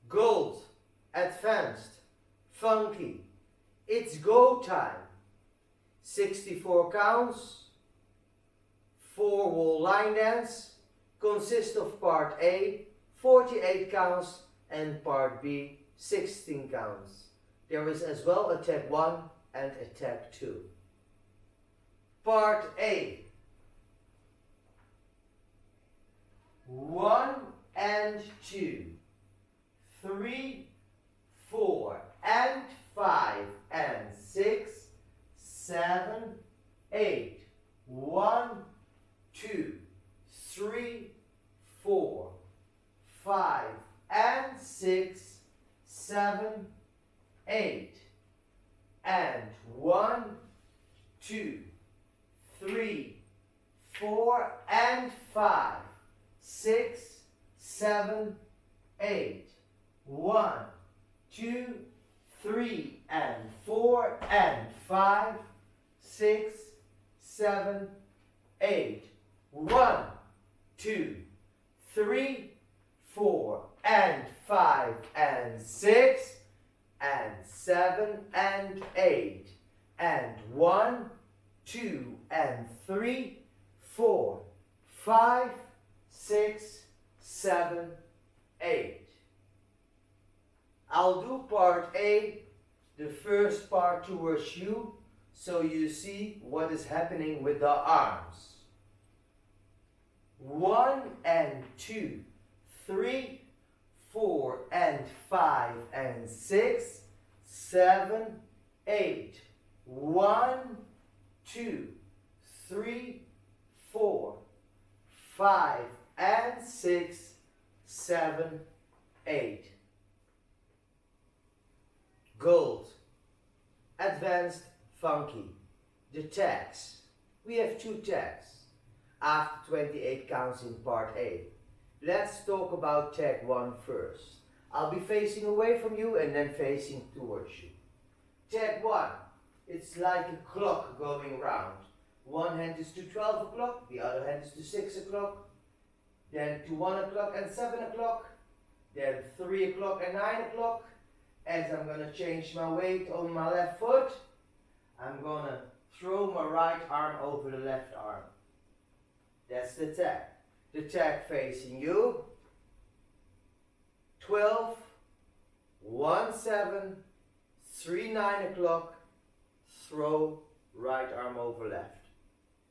Gold, advanced, funky. It's go time. 64 counts, 4 wall line dance, consists of part A, 48 counts, and part B, 16 counts. There is as well a tag 1 and a tag 2. Part A. 1 and 2, 3, 4, and 5, and 6, 7, 8. 1, 2, 3, 4, 5, and 6, 7, 8. And 1, 2, 3, 4, and 5, 6, 7, 8. 1, 2, 3, and 4, and 5, 6, 7, 8. 1, 2, 3, 4, and 5, and 6, and 7, and 8. And 1, 2, and 3, 4, 5, 6, 7, 8. I'll do part A, the first part towards you, so you see what is happening with the arms. 1 and 2, 3, 4 and 5 and 6, 7, 8. 1, 2, 3, 4, 5 and 6, 7, 8. Gold, advanced, funky. The tags. We have 2 tags after 28 counts in part A. Let's talk about tag 1 first. I'll be facing away from you and then facing towards you. Tag 1, it's like a clock going round. One hand is to 12 o'clock, the other hand is to 6 o'clock, then to 1 o'clock and 7 o'clock, then 3 o'clock and 9 o'clock. As I'm going to change my weight on my left foot, I'm going to throw my right arm over the left arm. That's the tag. The tag facing you. 12, 1, 7, 3, 9 o'clock, throw right arm over left.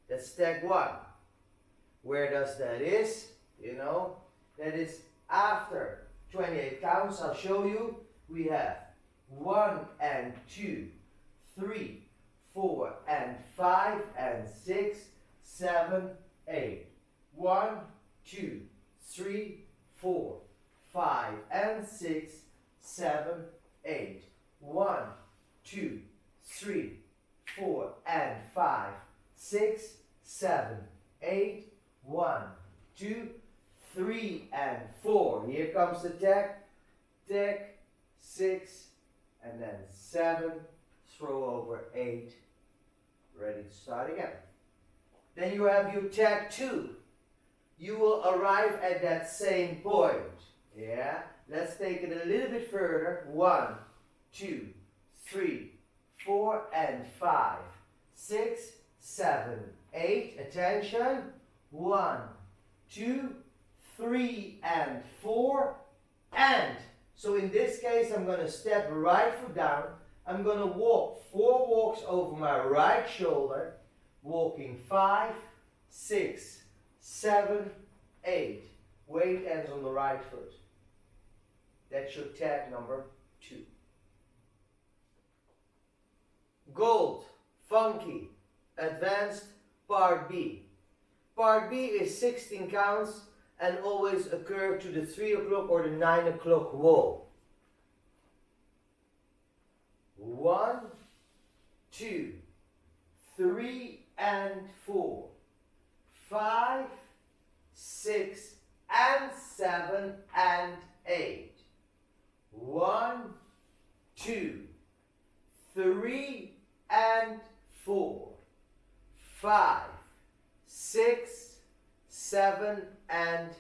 That's tag 1. Where does that is? You know, that is after 28 counts. I'll show you. We have 1 and 2, 3, 4 and 5 and 6, 7, 8. 1, 2, 3, 4, 5 and 6, 7, 8. 1, 2, 3, 4 and 5, 6, 7, 8. 1, 2, 3 and 4. Here comes the tag. Tag 6 and then 7. Throw over 8. Ready to start again. Then you have your tag 2. You will arrive at that same point. Yeah? Let's take it a little bit further. 1, 2, 3, 4 and 5, 6, 7, 8. Attention. 1, 2, 3 and 4 and. So in this case I'm going to step right foot down. I'm going to walk 4 walks over my right shoulder. Walking 5, 6, 7, 8. Weight ends on the right foot. That's your tag number 2. Gold, funky, advanced, part B. Part B is 16 counts and always occur to the 3 o'clock or the 9 o'clock wall. 1, 2, 3 and 4, 5, 6 and 7 and 8. 1, 2, 3 and 4, 5, 6, 7 and